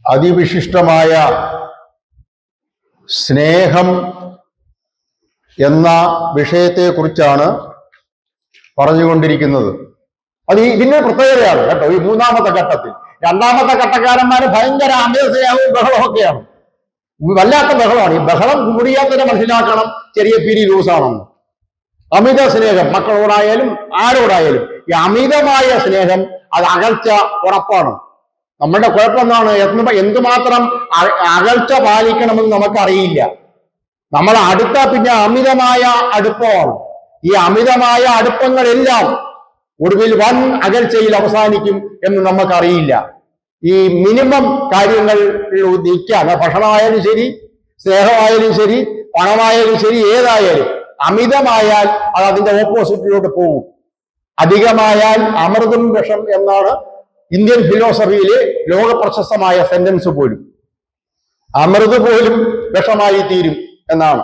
അതിവിശിഷ്ടമായ സ്നേഹം എന്ന വിഷയത്തെക്കുറിച്ചാണ് പറഞ്ഞുകൊണ്ടിരിക്കുന്നത്. അത് ഇതിന്റെ പ്രത്യേകതയാണ് കേട്ടോ. ഈ മൂന്നാമത്തെ ഘട്ടത്തിൽ രണ്ടാമത്തെ ഘട്ടക്കാരന്മാര് ഭയങ്കര അമിത സ്നേഹവും ബഹളമൊക്കെയാണ്. വല്ലാത്ത ബഹളമാണ്. ഈ ബഹളം കൂടിയാൽ തന്നെ മനസ്സിലാക്കണം ചെറിയ പിരി ലൂസാണെന്ന്. അമിത സ്നേഹം മക്കളോടായാലും ആരോടായാലും ഈ അമിതമായ സ്നേഹം അത് അകൽച്ച ഉറപ്പാണ്. നമ്മളുടെ കുഴപ്പം എന്താണ്? എന്തുമാത്രം അകൽച്ച പാലിക്കണമെന്ന് നമുക്കറിയില്ല. നമ്മൾ അടുത്ത പിന്നെ അമിതമായ അടുപ്പമാണ്. ഈ അമിതമായ അടുപ്പങ്ങളെല്ലാം ഒടുവിൽ വൻ അകൽച്ചയിൽ അവസാനിക്കും എന്ന് നമുക്കറിയില്ല. ഈ മിനിമം കാര്യങ്ങൾ നിൽക്കാൻ, ഭക്ഷണമായാലും ശരി, സ്നേഹമായാലും ശരി, പണമായാലും ശരി, ഏതായാലും അമിതമായാൽ അത് അതിന്റെ ഓപ്പോസിറ്റിലോട്ട് പോകും. അധികമായാൽ അമൃതും വിഷം എന്നാണ് ഇന്ത്യൻ ഫിലോസഫിയിലെ ലോക പ്രശസ്തമായ സെന്റൻസ് പോലും. അമൃത് പോലും വിഷമായി തീരും എന്നാണ്.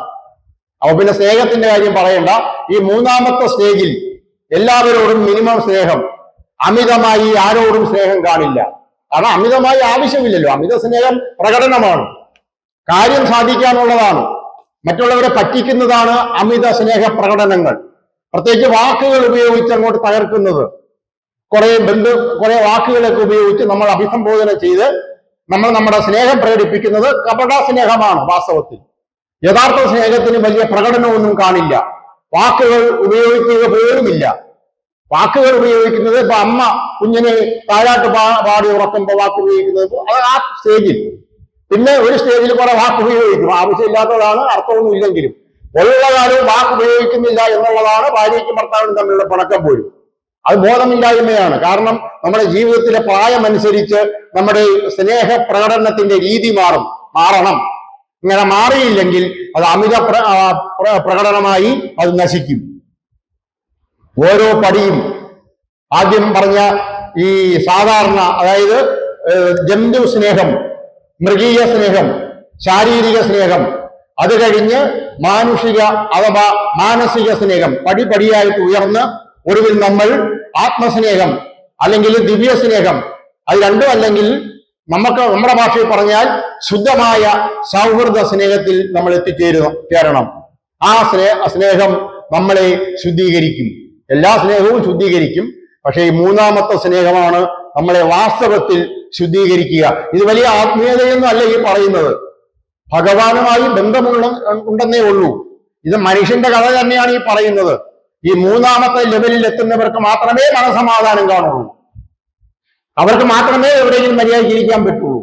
അപ്പൊ പിന്നെ സ്നേഹത്തിന്റെ കാര്യം പറയണ്ട. ഈ മൂന്നാമത്തെ സ്റ്റേജിൽ എല്ലാവരോടും മിനിമം സ്നേഹം, അമിതമായി ആരോടും സ്നേഹം കാണില്ല. കാരണം അമിതമായി ആവശ്യമില്ലല്ലോ. അമിത സ്നേഹം പ്രകടനമാണ്, കാര്യം സാധിക്കാനുള്ളതാണ്, മറ്റുള്ളവരെ പറ്റിക്കുന്നതാണ് അമിത സ്നേഹ പ്രകടനങ്ങൾ. പ്രത്യേകിച്ച് വാക്കുകൾ ഉപയോഗിച്ച് അങ്ങോട്ട് തകർക്കുന്നത്, കുറെ വാക്കുകളൊക്കെ ഉപയോഗിച്ച് നമ്മൾ അഭിസംബോധന ചെയ്ത് നമ്മൾ നമ്മുടെ സ്നേഹം പ്രകടിപ്പിക്കുന്നത് കപട സ്നേഹമാണ്. വാസ്തവത്തിൽ യഥാർത്ഥ സ്നേഹത്തിന് വലിയ പ്രകടനമൊന്നും കാണില്ല. വാക്കുകൾ ഉപയോഗിക്കുക പോലുമില്ല. വാക്കുകൾ ഉപയോഗിക്കുന്നത് ഇപ്പൊ അമ്മ കുഞ്ഞിനെ താഴാട്ട് പാടി ഉറക്കുമ്പോൾ വാക്ക് ഉപയോഗിക്കുന്നത് ആ സ്റ്റേജിൽ. പിന്നെ ഒരു സ്റ്റേജിൽ കുറെ വാക്ക് ഉപയോഗിക്കും, ആവശ്യമില്ലാത്തതാണ്, അർത്ഥമൊന്നും ഇല്ലെങ്കിലും. ഉള്ള കാലവും വാക്ക് ഉപയോഗിക്കുന്നില്ല എന്നുള്ളതാണ് ഭാര്യയ്ക്കും ഭർത്താവിനും തമ്മിലുള്ള പിണക്കം പോലും. അത് ബോധമില്ലായ്മയാണ്. കാരണം നമ്മുടെ ജീവിതത്തിലെ പ്രായമനുസരിച്ച് നമ്മുടെ സ്നേഹ പ്രകടനത്തിന്റെ രീതി മാറണം. ഇങ്ങനെ മാറിയില്ലെങ്കിൽ അത് അമിത പ്രകടനമായി അത് നശിക്കും. ഓരോ പടിയും ആദ്യം പറഞ്ഞ ഈ സാധാരണ, അതായത് ജന്തു സ്നേഹം, മൃഗീയ സ്നേഹം, ശാരീരിക സ്നേഹം, അത് കഴിഞ്ഞ് മാനുഷിക അഥവാ മാനസിക സ്നേഹം, പടിപടിയായിട്ട് ഉയർന്ന് ഒടുവിൽ നമ്മൾ ആത്മസ്നേഹം അല്ലെങ്കിൽ ദിവ്യ സ്നേഹം, അത് രണ്ടും അല്ലെങ്കിൽ നമ്മുടെ ഭാഷയിൽ പറഞ്ഞാൽ ശുദ്ധമായ സൗഹൃദ സ്നേഹത്തിൽ നമ്മൾ എത്തിച്ചേരണം. ആ സ്നേഹം നമ്മളെ ശുദ്ധീകരിക്കും. എല്ലാ സ്നേഹവും ശുദ്ധീകരിക്കും. പക്ഷേ ഈ മൂന്നാമത്തെ സ്നേഹമാണ് നമ്മളെ വാസ്തവത്തിൽ ശുദ്ധീകരിക്കുക. ഇത് വലിയ ആത്മീയതയൊന്നും അല്ല ഈ പറയുന്നത്. ഭഗവാനുമായി ഉണ്ടെന്നേ ഉള്ളൂ. ഇത് മനുഷ്യന്റെ കഥ തന്നെയാണ് ഈ പറയുന്നത്. ഈ മൂന്നാമത്തെ ലെവലിൽ എത്തുന്നവർക്ക് മാത്രമേ മനസമാധാനം കാണുള്ളൂ. അവർക്ക് മാത്രമേ എവിടെയെങ്കിലും മര്യാദയ്ക്ക് ഇരിക്കാൻ പറ്റുള്ളൂ.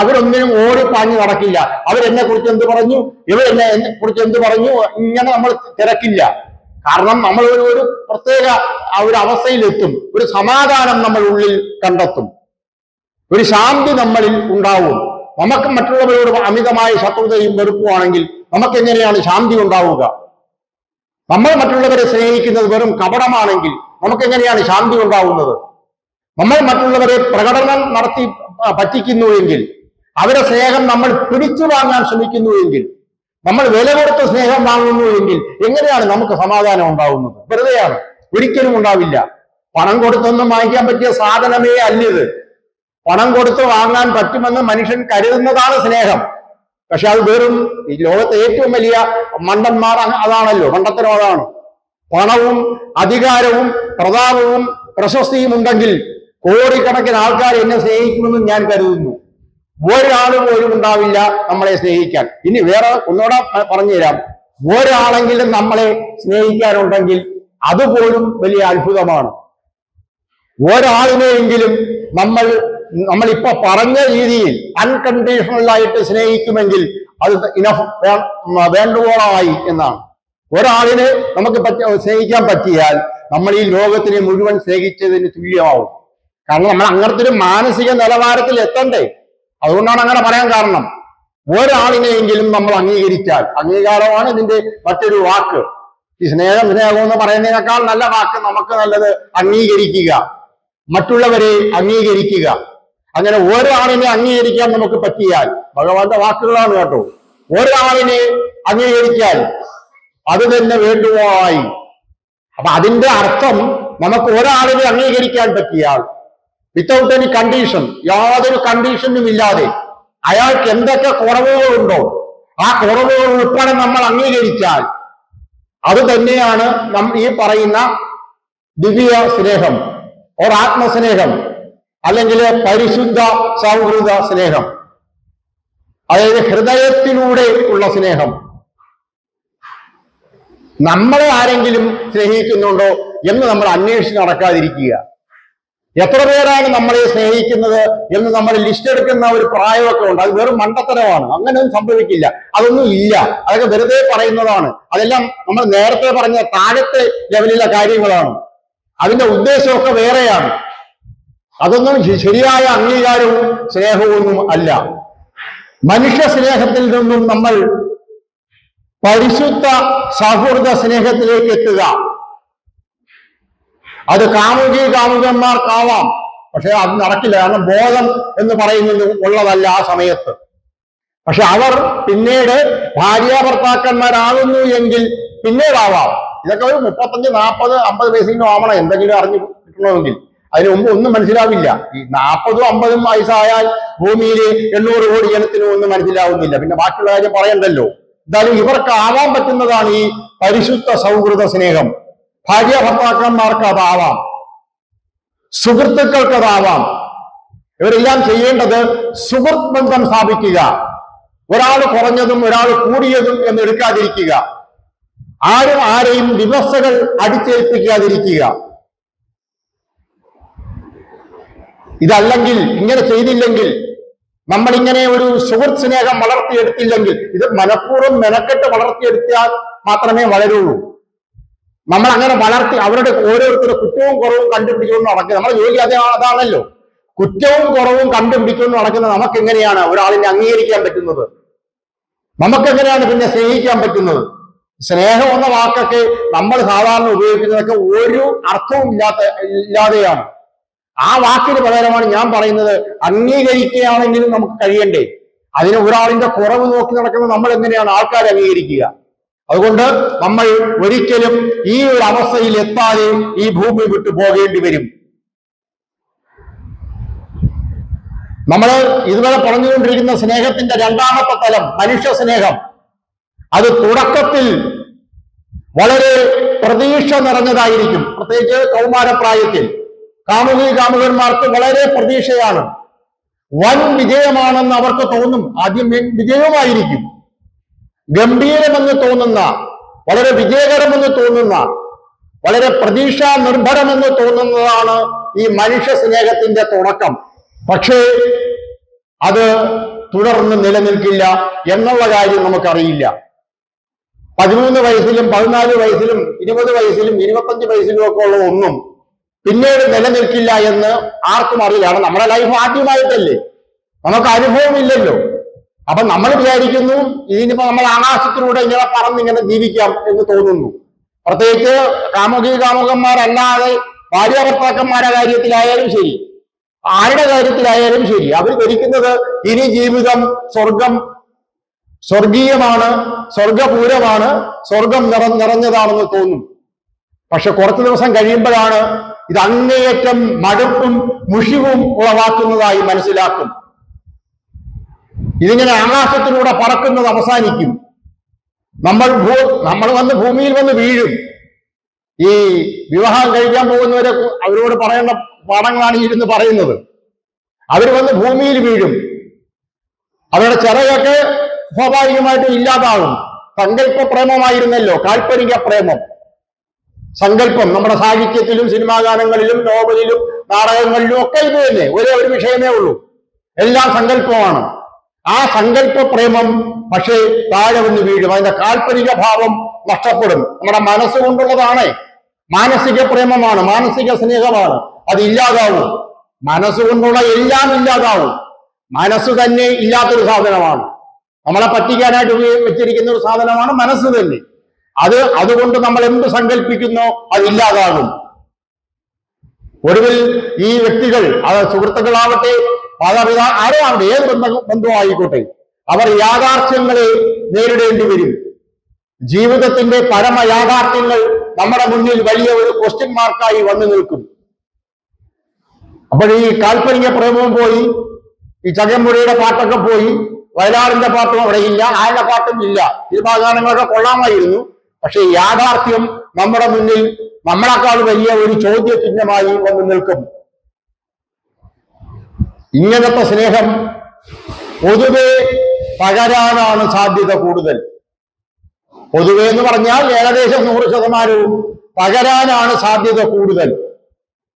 അവരൊന്നിനും ഓടിപ്പാഞ്ഞു നടക്കില്ല. അവരെന്നെ കുറിച്ച് എന്ത് പറഞ്ഞു, ഇവരെന്നെ കുറിച്ച് എന്ത് പറഞ്ഞു, ഇങ്ങനെ നമ്മൾ തിരക്കില്ല. കാരണം നമ്മൾ ഒരു പ്രത്യേക ഒരു അവസ്ഥയിലെത്തും. ഒരു സമാധാനം നമ്മൾ ഉള്ളിൽ കണ്ടെത്തും. ഒരു ശാന്തി നമ്മളിൽ ഉണ്ടാവും. നമുക്ക് മറ്റുള്ളവരോട് അമിതമായ ശത്രുതയും വെറുപ്പുവാണെങ്കിൽ നമുക്ക് എങ്ങനെയാണ് ശാന്തി ഉണ്ടാവുക? നമ്മൾ മറ്റുള്ളവരെ സ്നേഹിക്കുന്നത് വെറും കപടമാണെങ്കിൽ നമുക്ക് എങ്ങനെയാണ് ശാന്തി ഉണ്ടാവുന്നത്? നമ്മൾ മറ്റുള്ളവരെ പ്രകടനം നടത്തി പറ്റിക്കുന്നുവെങ്കിൽ, അവരെ സ്നേഹം നമ്മൾ പിടിച്ചു വാങ്ങാൻ ശ്രമിക്കുന്നുവെങ്കിൽ, നമ്മൾ വില കൊടുത്ത സ്നേഹം വാങ്ങുന്നുവെങ്കിൽ എങ്ങനെയാണ് നമുക്ക് സമാധാനം ഉണ്ടാവുന്നത്? വെറുതെയാണ്, ഒരിക്കലും ഉണ്ടാവില്ല. പണം കൊടുത്തൊന്നും വാങ്ങിക്കാൻ പറ്റിയ സാധനമേ അല്ലിത്. പണം കൊടുത്ത് വാങ്ങാൻ പറ്റുമെന്ന് മനുഷ്യൻ കരുതുന്നതാണ് സ്നേഹം. പക്ഷെ അത് വെറും ഈ ലോകത്തെ ഏറ്റവും വലിയ മണ്ടന്മാർ അതാണല്ലോ, മണ്ടത്തരം അതാണ്. പണവും അധികാരവും പ്രതാപവും പ്രശസ്തിയും ഉണ്ടെങ്കിൽ കോടിക്കണക്കിന് ആൾക്കാർ എന്നെ സ്നേഹിക്കുമെന്ന് ഞാൻ കരുതുന്നു. ഒരാൾ പോലും ഉണ്ടാവില്ല നമ്മളെ സ്നേഹിക്കാൻ. ഇനി വേറെ ഒന്നുകൂടെ പറഞ്ഞുതരാം. ഒരാളെങ്കിലും നമ്മളെ സ്നേഹിക്കാനുണ്ടെങ്കിൽ അതുപോലും വലിയ അത്ഭുതമാണ്. ഒരാളിനെയെങ്കിലും നമ്മളിപ്പോ പറഞ്ഞ രീതിയിൽ അൺകണ്ടീഷണലായിട്ട് സ്നേഹിക്കുമെങ്കിൽ അത് ഇനഫ്, വേണ്ടുവോളമായി എന്നാണ്. ഒരാളിനെ നമുക്ക് സ്നേഹിക്കാൻ പറ്റിയാൽ നമ്മൾ ഈ ലോകത്തിനെ മുഴുവൻ സ്നേഹിച്ചതിന് തുല്യമാവും. കാരണം നമ്മൾ അങ്ങനത്തെ ഒരു മാനസിക നിലവാരത്തിൽ എത്തണ്ടേ? അതുകൊണ്ടാണ് അങ്ങനെ പറയാൻ കാരണം. ഒരാളിനെയെങ്കിലും നമ്മൾ അംഗീകരിച്ചാൽ, അംഗീകാരമാണ് ഇതിന്റെ മറ്റൊരു വാക്ക്. ഈ സ്നേഹം എന്ന് പറയുന്നതിനേക്കാൾ നല്ല വാക്ക് നമുക്ക് നല്ലത് അംഗീകരിക്കുക, മറ്റുള്ളവരെ അംഗീകരിക്കുക. അങ്ങനെ ഒരാളിനെ അംഗീകരിക്കാൻ നമുക്ക് പറ്റിയാൽ, ഭഗവാന്റെ വാക്കുകളാണ് കേട്ടോ, ഒരാളിനെ അംഗീകരിക്കാൻ അത് തന്നെ വേണ്ടുവോളായി. അപ്പൊ അതിന്റെ അർത്ഥം നമുക്ക് ഒരാളിനെ അംഗീകരിക്കാൻ പറ്റിയാൽ വിത്തൗട്ട് എനി കണ്ടീഷൻ, യാതൊരു കണ്ടീഷനും ഇല്ലാതെ അയാൾക്ക് എന്തൊക്കെ കുറവുകളുണ്ടോ ആ കുറവുകൾ ഉൾപ്പെടെ നമ്മൾ അംഗീകരിച്ചാൽ അത് തന്നെയാണ് ഈ പറയുന്ന ദിവ്യ സ്നേഹം, ഓർ ആത്മസ്നേഹം, അല്ലെങ്കിൽ പരിശുദ്ധ സൗഹൃദ സ്നേഹം, അതായത് ഹൃദയത്തിലൂടെ ഉള്ള സ്നേഹം. നമ്മളെ ആരെങ്കിലും സ്നേഹിക്കുന്നുണ്ടോ എന്ന് നമ്മൾ അന്വേഷിച്ച് നടക്കാതിരിക്കുക. എത്ര പേരാണ് നമ്മളെ സ്നേഹിക്കുന്നത് എന്ന് നമ്മൾ ലിസ്റ്റ് എടുക്കുന്ന ഒരു പ്രായമൊക്കെ ഉണ്ട്. അത് വെറും മണ്ടത്തരമാണ്. അങ്ങനെയൊന്നും സംഭവിക്കില്ല. അതൊന്നും ഇല്ല. അതൊക്കെ വെറുതെ പറയുന്നതാണ്. അതെല്ലാം നമ്മൾ നേരത്തെ പറഞ്ഞ താഴത്തെ ലെവലിലെ കാര്യങ്ങളാണ്. അതിന്റെ ഉദ്ദേശമൊക്കെ വേറെയാണ്. അതൊന്നും ശരിയായ അംഗീകാരവും സ്നേഹവും അല്ല. മനുഷ്യ സ്നേഹത്തിൽ നിന്നും നമ്മൾ പരിശുദ്ധ സൗഹൃദ സ്നേഹത്തിലേക്ക് എത്തുക. അത് കാമുകന്മാർക്കാവാം, പക്ഷെ അത് നടക്കില്ല. കാരണം ബോധം എന്ന് പറയുന്നത് ഉള്ളതല്ല ആ സമയത്ത്. പക്ഷെ അവർ പിന്നീട് ഭാര്യാഭർത്താക്കന്മാരാകുന്നു എങ്കിൽ പിന്നീടാവാം. ഇതൊക്കെ ഒരു 35, 40, 50 വയസ്സിനും ആവണം എന്തെങ്കിലും അറിഞ്ഞു കിട്ടണമെങ്കിൽ. അതിന് മുമ്പ് ഒന്നും മനസ്സിലാവില്ല. ഈ 40, 50 വയസ്സായാൽ ഭൂമിയിൽ 800 കോടി ജനത്തിനും ഒന്നും മനസ്സിലാവുന്നില്ല. പിന്നെ ബാക്കിയുള്ള കാര്യം പറയണ്ടല്ലോ. എന്തായാലും ഇവർക്ക് ആവാൻ പറ്റുന്നതാണ് ഈ പരിശുദ്ധ സൗഹൃദ സ്നേഹം. ഭാര്യ ഭർത്താക്കന്മാർക്ക് അതാവാം, സുഹൃത്തുക്കൾക്ക് അതാവാം. ഇവരെല്ലാം ചെയ്യേണ്ടത് സുഹൃത്ത് ബന്ധം സ്ഥാപിക്കുക. ഒരാൾ കുറഞ്ഞതും ഒരാൾ കൂടിയതും എന്ന് എടുക്കാതിരിക്കുക. ആരും ആരെയും വിമർശകൾ അടിച്ചേൽപ്പിക്കാതിരിക്കുക. ഇതല്ലെങ്കിൽ, ഇങ്ങനെ ചെയ്തില്ലെങ്കിൽ, നമ്മളിങ്ങനെ ഒരു സുഹൃത്ത് സ്നേഹം വളർത്തിയെടുത്തില്ലെങ്കിൽ, ഇത് മനഃപൂർവ്വം മെനക്കെട്ട് വളർത്തിയെടുത്താൽ മാത്രമേ വളരുള്ളൂ. നമ്മൾ അങ്ങനെ വളർത്തി അവരുടെ ഓരോരുത്തരുടെ കുറ്റവും കുറവും കണ്ടുപിടിച്ചുകൊണ്ട് നടക്കുക. നമ്മുടെ ജോലി അതാണല്ലോ. കുറ്റവും കുറവും കണ്ടുപിടിച്ചുകൊണ്ട് നടക്കുന്ന നമുക്ക് എങ്ങനെയാണ് ഒരാളിനെ അംഗീകരിക്കാൻ പറ്റുന്നത്? നമുക്കെങ്ങനെയാണ് പിന്നെ സ്നേഹിക്കാൻ പറ്റുന്നത്? സ്നേഹം എന്ന വാക്കൊക്കെ നമ്മൾ സാധാരണ ഉപയോഗിക്കുന്നതൊക്കെ ഒരു അർത്ഥവും ഇല്ലാതെയാണ്. ആ വാക്കിന് പകരമാണ് ഞാൻ പറയുന്നത്, അംഗീകരിക്കുകയാണെങ്കിലും നമുക്ക് കഴിയണ്ടേ? അതിന് ഒരാളിന്റെ കുറവ് നോക്കി നടക്കുന്നത് നമ്മൾ എങ്ങനെയാണ് ആൾക്കാരെ അംഗീകരിക്കുക? അതുകൊണ്ട് നമ്മൾ ഒരിക്കലും ഈ ഒരു അവസ്ഥയിൽ എത്താതെ ഈ ഭൂമി വിട്ടു പോകേണ്ടി വരും. നമ്മൾ ഇതുവരെ പറഞ്ഞുകൊണ്ടിരിക്കുന്ന സ്നേഹത്തിന്റെ രണ്ടാമത്തെ തലം മനുഷ്യ സ്നേഹം. അത് തുടക്കത്തിൽ വളരെ പ്രതീക്ഷ നിറഞ്ഞതായിരിക്കും. പ്രത്യേകിച്ച് കൗമാരപ്രായത്തിൽ കാമുകന്മാർക്ക് വളരെ പ്രതീക്ഷയാണ്. വൻ വിജയമാണെന്ന് അവർക്ക് തോന്നും. ആദ്യം വിജയവുമായിരിക്കും. ഗംഭീരമെന്ന് തോന്നുന്ന, വളരെ വിജയകരമെന്ന് തോന്നുന്ന, വളരെ പ്രതീക്ഷാ നിർഭരമെന്ന് തോന്നുന്നതാണ് ഈ മനുഷ്യ സ്നേഹത്തിന്റെ തുടക്കം. പക്ഷേ അത് തുടർന്ന് നിലനിൽക്കില്ല എന്നുള്ള കാര്യം നമുക്കറിയില്ല. 13 വയസ്സിലും 14 വയസ്സിലും 20 വയസ്സിലും 25 വയസ്സിലും ഒക്കെ ഉള്ള ഒന്നും പിന്നീട് നിലനിൽക്കില്ല എന്ന് ആർക്കും അറിയില്ല. കാരണം നമ്മുടെ ലൈഫ് ആദ്യമായിട്ടല്ലേ, നമുക്ക് അനുഭവമില്ലല്ലോ. അപ്പൊ നമ്മൾ വിചാരിക്കുന്നു ഇതിനിപ്പോ നമ്മൾ ആകാശത്തിലൂടെ ഇങ്ങനെ പറന്നിങ്ങനെ ജീവിക്കാം എന്ന് തോന്നുന്നു. പ്രത്യേകിച്ച് കാമുകന്മാരല്ലാതെ ഭാര്യാഭർത്താക്കന്മാരുടെ കാര്യത്തിലായാലും ശരി, ആരുടെ കാര്യത്തിലായാലും ശരി, അവർ ധരിക്കുന്നത് ഇനി ജീവിതം സ്വർഗീയമാണ്, സ്വർഗപൂരമാണ്, സ്വർഗം നിറഞ്ഞതാണെന്ന് തോന്നും. പക്ഷെ കുറച്ചു ദിവസം കഴിയുമ്പോഴാണ് ഇത് അങ്ങേയറ്റം മടുപ്പും മുഷിവും ഉളവാക്കുന്നതായി മനസ്സിലാക്കും. ഇതിങ്ങനെ ആകാശത്തിലൂടെ പറക്കുന്നത് അവസാനിക്കും. നമ്മൾ വന്ന് ഭൂമിയിൽ വന്ന് വീഴും. ഈ വിവാഹം കഴിക്കാൻ പോകുന്നവരെ അവരോട് പറയേണ്ട പാഠങ്ങളാണ് ഇരുന്ന് പറയുന്നത്. അവർ വന്ന് ഭൂമിയിൽ വീഴും. അവരുടെ ചിറകൊക്കെ സ്വാഭാവികമായിട്ടും ഇല്ലാതാവും. സങ്കല്പ പ്രേമമായിരുന്നല്ലോ, കാൽപ്പനിക പ്രേമം. സങ്കല്പം നമ്മുടെ സാഹിത്യത്തിലും സിനിമാ ഗാനങ്ങളിലും നോവലിലും നാടകങ്ങളിലും ഒക്കെ ഇത് തന്നെ ഒരേ ഒരു വിഷയമേ ഉള്ളൂ. എല്ലാം സങ്കല്പമാണ്. ആ സങ്കല്പ പ്രേമം പക്ഷേ താഴെ വന്ന് വീഴും. അതിന്റെ കാൽപ്പനിക ഭാവം നഷ്ടപ്പെടും. നമ്മുടെ മനസ്സുകൊണ്ടുള്ളതാണ്, മാനസിക പ്രേമമാണ്, മാനസിക സ്നേഹമാണ്. അത് ഇല്ലാതാവും. മനസ്സുകൊണ്ടുള്ള എല്ലാം ഇല്ലാതാവും. മനസ്സ് തന്നെ ഇല്ലാത്തൊരു സാധനമാണ്. നമ്മളെ പറ്റിക്കാനായിട്ട് വെച്ചിരിക്കുന്ന ഒരു സാധനമാണ് മനസ്സ് തന്നെ. അതുകൊണ്ട് നമ്മൾ എന്ത് സങ്കല്പിക്കുന്നോ അതില്ലാതാകും. ഒടുവിൽ ഈ വ്യക്തികൾ, അത് സുഹൃത്തുക്കളാവട്ടെ, മാതാപിതാ ആരാവട്ടെ, ഏത് ബന്ധമായിക്കോട്ടെ, അവർ യാഥാർത്ഥ്യങ്ങളെ നേരിടേണ്ടി വരും. ജീവിതത്തിന്റെ പരമ യാഥാർത്ഥ്യങ്ങൾ നമ്മുടെ മുന്നിൽ വലിയ ഒരു ക്വസ്റ്റ്യൻ മാർക്കായി വന്നു നിൽക്കും. അപ്പോൾ ഈ കാൽപ്പനിക പ്രേമവും പോയി, ഈ ചകമ്പുഴയുടെ പാട്ടൊക്കെ പോയി, വയലാറിന്റെ പാട്ടും അവിടെ ഇല്ല, ആരുടെ പാട്ടും ഇല്ല. സിനിമാഗാനങ്ങളൊക്കെ കൊള്ളാമായിരുന്നു. പക്ഷെ യാഥാർത്ഥ്യം നമ്മുടെ മുന്നിൽ നമ്മളെക്കാൾ വലിയ ഒരു ചോദ്യചിഹ്നമായി വന്ന് നിൽക്കും. ഇങ്ങനത്തെ സ്നേഹം പൊതുവെ പകരാനാണ് സാധ്യത കൂടുതൽ. പൊതുവെ എന്ന് പറഞ്ഞാൽ ഏകദേശം 100% പകരാനാണ് സാധ്യത കൂടുതൽ.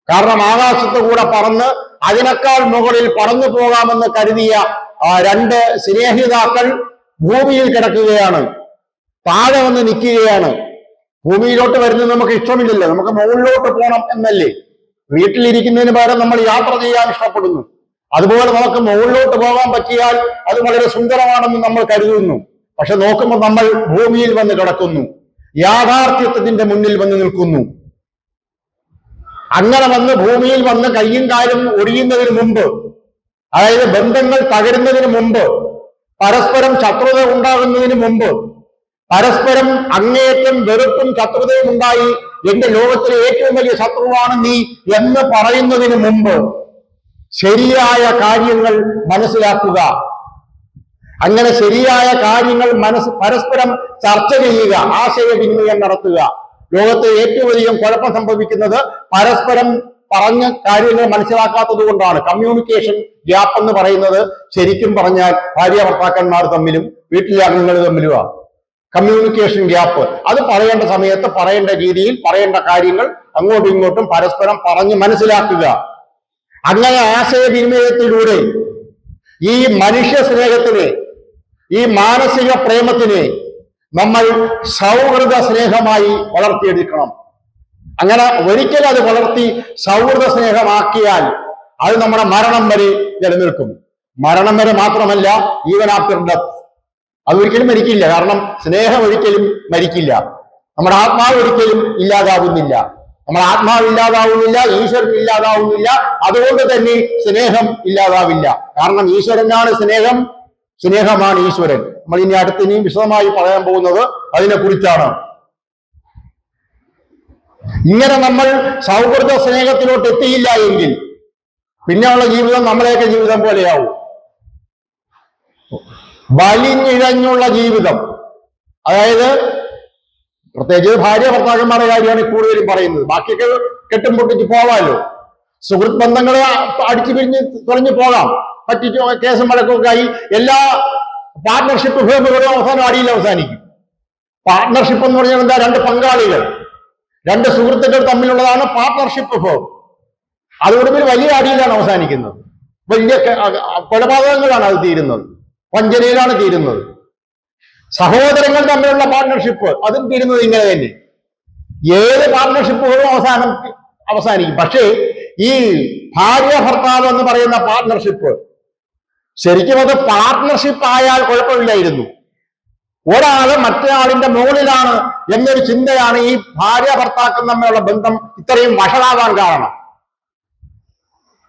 കാരണം ആകാശത്ത് കൂടെ പറന്ന് അതിനേക്കാൾ മുകളിൽ പറന്നു പോകാമെന്ന് കരുതിയ രണ്ട് സ്നേഹിതാക്കൾ ഭൂമിയിൽ കിടക്കുകയാണ്, താഴെ വന്ന് നിൽക്കുകയാണ്. ഭൂമിയിലോട്ട് വരുന്നത് നമുക്ക് ഇഷ്ടമില്ലല്ലോ, നമുക്ക് മുകളിലോട്ട് പോകണം എന്നല്ലേ. വീട്ടിലിരിക്കുന്നതിന് പകരം നമ്മൾ യാത്ര ചെയ്യാൻ ഇഷ്ടപ്പെടുന്നു. അതുപോലെ നമുക്ക് മുകളിലോട്ട് പോകാൻ പറ്റിയാൽ അത് വളരെ സുന്ദരമാണെന്ന് നമ്മൾ കരുതുന്നു. പക്ഷെ നോക്കുമ്പോൾ നമ്മൾ ഭൂമിയിൽ വന്ന് കിടക്കുന്നു, യാഥാർത്ഥ്യത്തിന്റെ മുന്നിൽ വന്ന് നിൽക്കുന്നു. അങ്ങനെ വന്ന് ഭൂമിയിൽ വന്ന് കയ്യും കാലും ഒടിയുന്നതിന് മുമ്പ്, അതായത് ബന്ധങ്ങൾ തകരുന്നതിന് മുമ്പ്, പരസ്പരം ശത്രുത ഉണ്ടാകുന്നതിന് മുമ്പ്, പരസ്പരം അങ്ങേയറ്റം വെറുപ്പും ശത്രുതയും ഉണ്ടായി എന്റെ ലോകത്തിലെ ഏറ്റവും വലിയ ശത്രുവാണ് നീ എന്ന് പറയുന്നതിന് മുമ്പ് ശരിയായ കാര്യങ്ങൾ മനസ്സിലാക്കുക. അങ്ങനെ ശരിയായ കാര്യങ്ങൾ പരസ്പരം ചർച്ച ചെയ്യുക, ആശയവിനിമയം നടത്തുക. ലോകത്തെ ഏറ്റവും അധികം കുഴപ്പം സംഭവിക്കുന്നത് പരസ്പരം പറഞ്ഞ കാര്യങ്ങൾ മനസ്സിലാക്കാത്തത് കൊണ്ടാണ്. കമ്മ്യൂണിക്കേഷൻ ഗ്യാപ്പ് എന്ന് പറയുന്നത് ശരിക്കും പറഞ്ഞാൽ ഭാര്യ ഭർത്താക്കന്മാർ തമ്മിലും വീട്ടിലെ അംഗങ്ങൾ തമ്മിലുമാണ് കമ്മ്യൂണിക്കേഷൻ ഗ്യാപ്പ്. അത് പറയേണ്ട സമയത്ത് പറയേണ്ട രീതിയിൽ പറയേണ്ട കാര്യങ്ങൾ അങ്ങോട്ടും ഇങ്ങോട്ടും പരസ്പരം പറഞ്ഞ് മനസ്സിലാക്കുക. അങ്ങനെ ആശയവിനിമയത്തിലൂടെ ഈ മനുഷ്യ സ്നേഹത്തിനെ, ഈ മാനസിക പ്രേമത്തിനെ നമ്മൾ സൗഹൃദ സ്നേഹമായി വളർത്തിയെടുക്കണം. അങ്ങനെ ഒരിക്കലും അത് വളർത്തി സൗഹൃദ സ്നേഹമാക്കിയാൽ അത് നമ്മുടെ മരണം വരെ നിലനിൽക്കും. മരണം വരെ മാത്രമല്ല, ഈവൻ ആഫ്റ്റർ ഡെത്ത്. അതൊരിക്കലും മരിക്കില്ല. കാരണം സ്നേഹം ഒരിക്കലും മരിക്കില്ല. നമ്മുടെ ആത്മാവ് ഒരിക്കലും ഇല്ലാതാവുന്നില്ല. നമ്മുടെ ആത്മാവ് ഇല്ലാതാവുന്നില്ല, ഈശ്വരൻ ഇല്ലാതാവുന്നില്ല. അതുകൊണ്ട് തന്നെ സ്നേഹം ഇല്ലാതാവില്ല. കാരണം ഈശ്വരനാണ് സ്നേഹം, സ്നേഹമാണ് ഈശ്വരൻ. നമ്മൾ ഇനി അടുത്തിനിയും വിശദമായി പറയാൻ പോകുന്നത് അതിനെ കുറിച്ചാണ്. ഇങ്ങനെ നമ്മൾ സൗഹൃദ സ്നേഹത്തിലോട്ട് എത്തിയില്ല എങ്കിൽ പിന്നെയുള്ള ജീവിതം നമ്മളെയൊക്കെ ജീവിതം പോലെയാവും. വലിഞ്ഞിഴഞ്ഞുള്ള ജീവിതം. അതായത് പ്രത്യേകിച്ച് ഭാര്യ ഭർത്താക്കന്മാരുടെ കാര്യമാണ് കൂടുതലും പറയുന്നത്. ബാക്കിയൊക്കെ കെട്ടും പൊട്ടിച്ച് പോവാമല്ലോ. സുഹൃത്ത് ബന്ധങ്ങളെ അടിച്ചു പിരിഞ്ഞ് തുറഞ്ഞു പോകാം. പറ്റിച്ച് കേസും വഴക്കൊക്കെ ആയി എല്ലാ പാർട്ട്ണർഷിപ്പ് ഫേമുകളും അവസാനം അടിയിൽ അവസാനിക്കും. പാർട്ട്ണർഷിപ്പ് എന്ന് പറഞ്ഞാൽ എന്താ? രണ്ട് പങ്കാളികൾ, രണ്ട് സുഹൃത്തുക്കൾ തമ്മിലുള്ളതാണ് പാർട്ട്ണർഷിപ്പ് ഫേം. അതോടൊപ്പം വലിയ അടിയിലാണ് അവസാനിക്കുന്നത്. വലിയ കൊലപാതകങ്ങളാണ് അത് തീരുന്നത്, വഞ്ചനയിലാണ് തീരുന്നത്. സഹോദരങ്ങൾ തമ്മിലുള്ള പാർട്ട്ണർഷിപ്പ് അതും തീരുന്നത് ഇങ്ങനെ തന്നെ. ഏത് പാർട്ട്ണർഷിപ്പുകളും അവസാനിക്കും. പക്ഷേ ഈ ഭാര്യ ഭർത്താവ് എന്ന് പറയുന്ന പാർട്ട്ണർഷിപ്പ് ശരിക്കും അത് പാർട്ട്ണർഷിപ്പ് ആയാൽ കുഴപ്പമില്ലായിരുന്നു. ഒരാള് മറ്റൊരാളിന്റെ മുകളിലാണ് എന്നൊരു ചിന്തയാണ് ഈ ഭാര്യ ഭർത്താക്കൾ തമ്മിലുള്ള ബന്ധം ഇത്രയും വഷളാവാൻ കാരണം.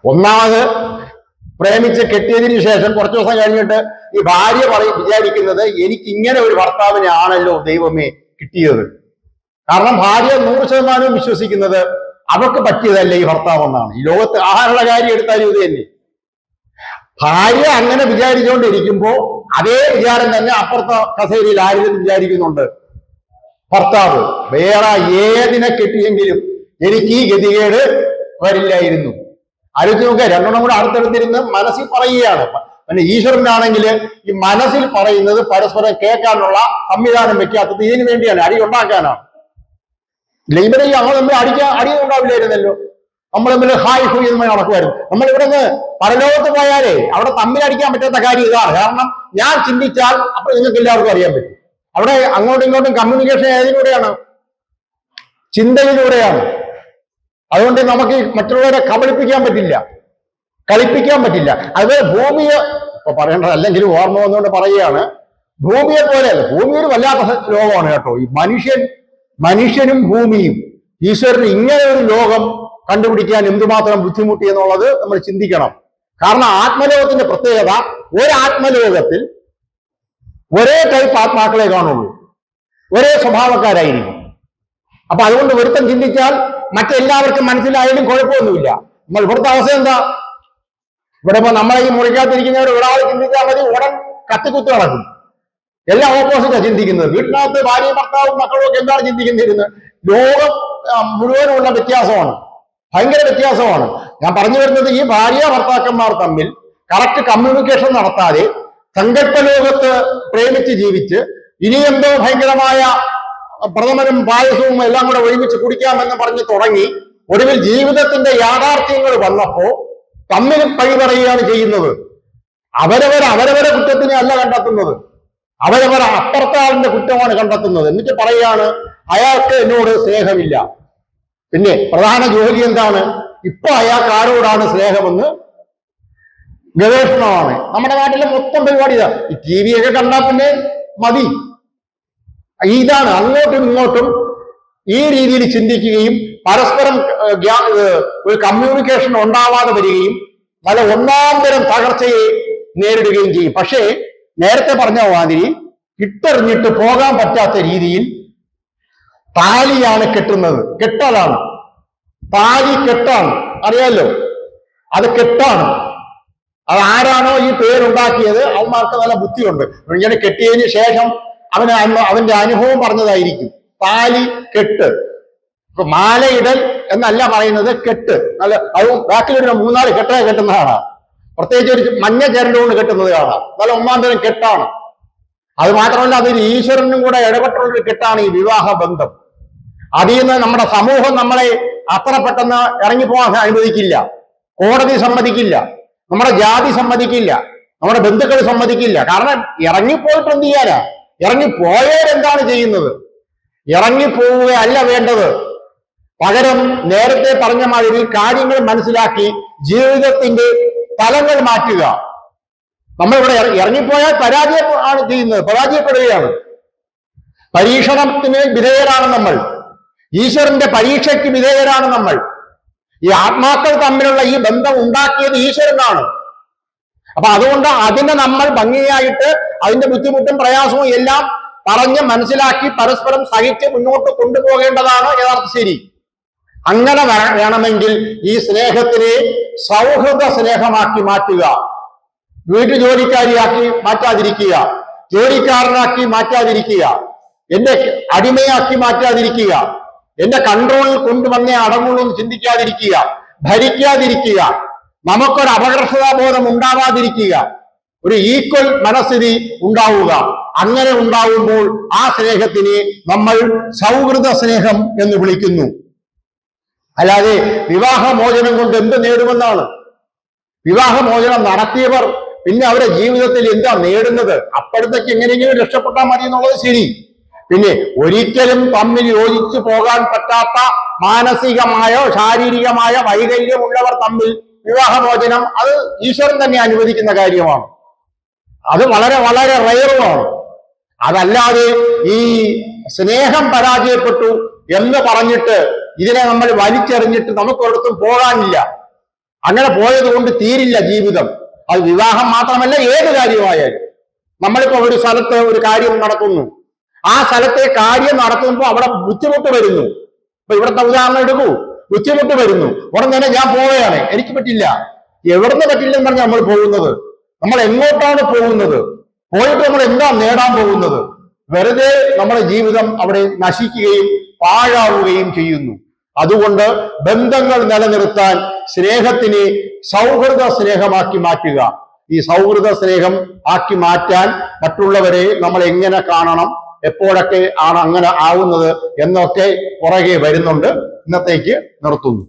ഒന്നാമത് പ്രേമിച്ച് കെട്ടിയതിനു ശേഷം കുറച്ചു ദിവസം കഴിഞ്ഞിട്ട് ഈ ഭാര്യ വിചാരിക്കുന്നത് എനിക്ക് ഇങ്ങനെ ഒരു ഭർത്താവിനെ ആണല്ലോ ദൈവമേ കിട്ടിയത്. കാരണം ഭാര്യ 100% വിശ്വസിക്കുന്നത് അവർക്ക് പറ്റിയതല്ല ഈ ഭർത്താവ് എന്നാണ്. ഈ ലോകത്ത് ആഹാരമുള്ള കാര്യം എടുത്താലും ഇത് തന്നെ. ഭാര്യ അങ്ങനെ വിചാരിച്ചുകൊണ്ടിരിക്കുമ്പോ അതേ വിചാരം തന്നെ അപ്പുറത്തെ കസേരയിൽ ആരും വിചാരിക്കുന്നുണ്ട്. ഭർത്താവ് വേറെ ഏതിനെ കെട്ടിയെങ്കിലും എനിക്ക് ഈ ഗതികേട് വരില്ലായിരുന്നു. ആലോചിച്ച് നോക്കുക, രണ്ടെണ്ണം കൂടെ അടുത്തെടുത്തിരുന്ന് മനസ്സിൽ പറയുകയാണ്. പിന്നെ ഈശ്വരനാണെങ്കിൽ ഈ മനസ്സിൽ പറയുന്നത് പരസ്പരം കേൾക്കാനുള്ള സംവിധാനം വെക്കാത്തത് ഇതിനു വേണ്ടിയാണ്, അടി ഉണ്ടാക്കാനാണ്. ഇല്ല ഇവരെ ഞങ്ങൾ തമ്മിൽ അടി ഉണ്ടാവില്ലായിരുന്നല്ലോ. നമ്മൾ തമ്മിൽ ഹായ് ഹൂയ് എന്ന് നടക്കുമായിരുന്നു. നമ്മൾ ഇവിടെ നിന്ന് പരലോകത്ത് പോയാലേ അവിടെ തമ്മിൽ അടിക്കാൻ പറ്റാത്ത കാര്യം ഇതാണ്. കാരണം ഞാൻ ചിന്തിച്ചാൽ അപ്പൊ നിങ്ങൾക്ക് എല്ലാവർക്കും അറിയാൻ പറ്റും. അവിടെ അങ്ങോട്ടും ഇങ്ങോട്ടും കമ്മ്യൂണിക്കേഷൻ ഏതിലൂടെയാണ്? ചിന്തയിലൂടെയാണ്. അതുകൊണ്ട് നമുക്ക് മറ്റുള്ളവരെ കബളിപ്പിക്കാൻ പറ്റില്ല, കളിപ്പിക്കാൻ പറ്റില്ല. അതുപോലെ ഭൂമിയെ ഇപ്പൊ പറയേണ്ടത് അല്ലെങ്കിലും ഓർമ്മ വന്നുകൊണ്ട് പറയുകയാണ്, ഭൂമിയെ പോലെയല്ല. ഭൂമി ഒരു വല്ലാത്ത ലോകമാണ് കേട്ടോ. ഈ മനുഷ്യനും ഭൂമിയും ഈശ്വരന് ഇങ്ങനെ ഒരു ലോകം കണ്ടുപിടിക്കാൻ എന്തുമാത്രം ബുദ്ധിമുട്ടി എന്നുള്ളത് നമ്മൾ ചിന്തിക്കണം. കാരണം ആത്മലോകത്തിന്റെ പ്രത്യേകത, ഒരാത്മലോകത്തിൽ ഒരേ ടൈപ്പ് ആത്മാക്കളെ കാണുള്ളൂ, ഒരേ സ്വഭാവക്കാരായിരിക്കും. അപ്പൊ അതുകൊണ്ട് ഒരുത്തം ചിന്തിച്ചാൽ മറ്റെല്ലാവർക്കും മനസ്സിലായാലും കുഴപ്പമൊന്നുമില്ല. നമ്മൾ ഇവിടുത്തെ അവസ്ഥ എന്താ? ഇവിടെ ഇപ്പൊ നമ്മളെ ഈ മുറിക്കകത്തിരിക്കുന്നവർ ഒരാൾ ചിന്തിച്ചാൽ മതി, ഉടൻ കത്തിക്കുത്തി നടക്കും. എല്ലാം ഓപ്പോസിറ്റാണ് ചിന്തിക്കുന്നത്. വീട്ടിനകത്ത് ഭാര്യയും ഭർത്താവും മക്കളും ഒക്കെ എന്താണ് ചിന്തിക്കുന്നിരുന്നത്? ലോകം മുഴുവനുള്ള വ്യത്യാസമാണ്, ഭയങ്കര വ്യത്യാസമാണ്. ഞാൻ പറഞ്ഞു വരുന്നത്, ഈ ഭാര്യ ഭർത്താക്കന്മാർ തമ്മിൽ കറക്റ്റ് കമ്മ്യൂണിക്കേഷൻ നടത്താതെ സങ്കല്പലോകത്ത് പ്രേമിച്ച് ജീവിച്ച് ഇനി എന്തോ ഭയങ്കരമായ പ്രഥമനും പായസവും എല്ലാം കൂടെ ഒരുമിച്ച് കുടിക്കാമെന്ന് പറഞ്ഞ് തുടങ്ങി ഒടുവിൽ ജീവിതത്തിന്റെ യാഥാർത്ഥ്യങ്ങൾ വന്നപ്പോ തമ്മിൽ പഴി പറയുകയാണ് ചെയ്യുന്നത്. അവരവരെ കുറ്റത്തിനെ അല്ല കണ്ടെത്തുന്നത്, അപ്പുറത്തെ ആളിന്റെ കുറ്റമാണ് കണ്ടെത്തുന്നത്. എന്നിട്ട് പറയാണ് അയാൾക്ക് എന്നോട് സ്നേഹമില്ല. പിന്നെ പ്രധാന ജോലി എന്താണ്? ഇപ്പൊ അയാൾക്ക് ആരോടാണ് സ്നേഹമെന്ന് ഗവേഷണമാണ്. നമ്മുടെ നാട്ടിലെ മൊത്തം പരിപാടി ഇതാ. ഈ ടി വി ഒക്കെ കണ്ടാൽ പിന്നെ മതി. ഇതാണ് അങ്ങോട്ടും ഇങ്ങോട്ടും ഈ രീതിയിൽ ചിന്തിക്കുകയും പരസ്പരം ഒരു കമ്മ്യൂണിക്കേഷൻ ഉണ്ടാവാതെ വരികയും നല്ല ഒന്നാം തരം തകർച്ചയെ നേരിടുകയും ചെയ്യും. പക്ഷേ നേരത്തെ പറഞ്ഞ മാതിരി ഇട്ടെറിഞ്ഞിട്ട് പോകാൻ പറ്റാത്ത രീതിയിൽ താലിയാണ് കെട്ടുന്നത്. കെട്ടലാണ്, താലി കെട്ടാണ്, അറിയാലോ, അത് കെട്ടാണ്. അത് ആരാണോ ഈ പേരുണ്ടാക്കിയത് അവന്മാർക്ക് നല്ല ബുദ്ധിയുണ്ട്. ഇങ്ങനെ കെട്ടിയതിന് ശേഷം അവന്റെ അനുഭവം പറഞ്ഞതായിരിക്കും. താലി കെട്ട്, ഇപ്പൊ മാലയിടൽ എന്നല്ല പറയുന്നത്, കെട്ട്. നല്ല അത് ബാക്കിലൊരു 3-4 കെട്ടേ കെട്ടുന്ന കാണാം. പ്രത്യേകിച്ച് ഒരു മഞ്ഞ ചരടുകൊണ്ട് കെട്ടുന്നത് കാണാം. നല്ല ഒന്നാം തരം കെട്ടാണ്. അത് മാത്രമല്ല, അതൊരു ഈശ്വരനും കൂടെ ഇടപെട്ടുള്ളൊരു കെട്ടാണ് ഈ വിവാഹ ബന്ധം. അതിൽ നിന്ന് നമ്മുടെ സമൂഹം നമ്മളെ അത്ര പെട്ടെന്ന് ഇറങ്ങിപ്പോകാൻ അനുവദിക്കില്ല. കോടതി സമ്മതിക്കില്ല, നമ്മുടെ ജാതി സമ്മതിക്കില്ല, നമ്മുടെ ബന്ധുക്കൾ സമ്മതിക്കില്ല. കാരണം ഇറങ്ങിപ്പോയിട്ട് എന്ത് ചെയ്യാനാ? ഇറങ്ങിപ്പോയവരെന്താണ് ചെയ്യുന്നത്? ഇറങ്ങിപ്പോവുകയല്ല വേണ്ടത്. പകരം നേരത്തെ പറഞ്ഞ മാതിരി കാര്യങ്ങൾ മനസ്സിലാക്കി ജീവിതത്തിന്റെ തലങ്ങൾ മാറ്റുക. നമ്മളിവിടെ ഇറങ്ങിപ്പോയാൽ ആണ് ചെയ്യുന്നത്, പരാജയപ്പെടുകയാണ്. പരീക്ഷണത്തിന് വിധേയരാണ് നമ്മൾ, ഈശ്വരന്റെ പരീക്ഷയ്ക്ക് വിധേയരാണ് നമ്മൾ. ഈ ആത്മാക്കൾ തമ്മിലുള്ള ഈ ബന്ധം ഉണ്ടാക്കിയത് ഈശ്വരനാണ്. അപ്പൊ അതുകൊണ്ട് അതിനെ നമ്മൾ ഭംഗിയായിട്ട് അതിന്റെ ബുദ്ധിമുട്ടും പ്രയാസവും എല്ലാം പറഞ്ഞ് മനസ്സിലാക്കി പരസ്പരം സഹിച്ച് മുന്നോട്ട് കൊണ്ടുപോകേണ്ടതാണ് യഥാർത്ഥ ശരി. അങ്ങനെ വേണമെങ്കിൽ ഈ സ്നേഹത്തിനെ സൗഹൃദ സ്നേഹമാക്കി മാറ്റുക. വീട്ടു ജോലിക്കാരിയാക്കി മാറ്റാതിരിക്കുക, ജോലിക്കാരനാക്കി മാറ്റാതിരിക്കുക, എന്റെ അടിമയാക്കി മാറ്റാതിരിക്കുക, എന്റെ കൺട്രോളിൽ കൊണ്ടുവന്നേ അടങ്ങുള്ളൂ എന്ന് ചിന്തിക്കാതിരിക്കുക, ഭരിക്കാതിരിക്കുക, നമുക്കൊരു അപകർഷതാബോധം ഉണ്ടാവാതിരിക്കുക, ഒരു ഈക്വൽ മനസ്ഥിതി ഉണ്ടാവുക. അങ്ങനെ ഉണ്ടാവുമ്പോൾ ആ സ്നേഹത്തിനെ നമ്മൾ സൗഹൃദ സ്നേഹം എന്ന് വിളിക്കുന്നു. അല്ലാതെ വിവാഹമോചനം കൊണ്ട് എന്ത് നേടുമെന്നാണ്? വിവാഹമോചനം നടത്തിയവർ പിന്നെ അവരുടെ ജീവിതത്തിൽ എന്താ നേടുന്നത്? അപ്പോഴത്തേക്ക് എങ്ങനെയെങ്കിലും രക്ഷപ്പെട്ടാൽ മതി എന്നുള്ളത് ശരി. പിന്നെ ഒരിക്കലും തമ്മിൽ യോജിച്ചു പോകാൻ പറ്റാത്ത മാനസികമായോ ശാരീരികമായ വൈകല്യമുള്ളവർ തമ്മിൽ വിവാഹമോചനം അത് ഈശ്വരൻ തന്നെ അനുവദിക്കുന്ന കാര്യമാണ്. അത് വളരെ വളരെ റെയറുമാണ്. അതല്ലാതെ ഈ സ്നേഹം പരാജയപ്പെട്ടു എന്ന് പറഞ്ഞിട്ട് ഇതിനെ നമ്മൾ വലിച്ചെറിഞ്ഞിട്ട് നമുക്കൊരിടത്തും പോകാനില്ല. അങ്ങനെ പോയത് കൊണ്ട് തീരില്ല ജീവിതം. അത് വിവാഹം മാത്രമല്ല, ഏത് കാര്യമായാലും. നമ്മളിപ്പോ ഒരു സ്ഥലത്ത് ഒരു കാര്യം നടത്തുന്നു, ആ സ്ഥലത്തെ കാര്യം നടത്തുമ്പോൾ അവിടെ ബുദ്ധിമുട്ട് വരുന്നു. ഇപ്പൊ ഇവിടുത്തെ ഉദാഹരണം എടുക്കൂ, ബുദ്ധിമുട്ട് വരുന്നു. ഉടൻ തന്നെ ഞാൻ പോവുകയാണ്, എനിക്ക് പറ്റില്ല. എവിടുന്ന് പറ്റില്ലെന്ന് പറഞ്ഞാൽ നമ്മൾ പോകുന്നത്? നമ്മൾ എങ്ങോട്ടാണ് പോകുന്നത്? പോയിട്ട് നമ്മൾ എന്താ നേടാൻ പോകുന്നത്? വെറുതെ നമ്മുടെ ജീവിതം അവിടെ നശിക്കുകയും പാഴാവുകയും ചെയ്യുന്നു. അതുകൊണ്ട് ബന്ധങ്ങൾ നിലനിർത്താൻ സ്നേഹത്തിനെ സൗഹൃദ സ്നേഹമാക്കി മാറ്റുക. ഈ സൗഹൃദ സ്നേഹം ആക്കി മാറ്റാൻ മറ്റുള്ളവരെ നമ്മൾ എങ്ങനെ കാണണം, എപ്പോഴൊക്കെ ആണ് അങ്ങനെ ആവുന്നത് എന്നൊക്കെ പുറകെ വരുന്നുണ്ട്. ഇന്നത്തേക്ക് നിർത്തുന്നു.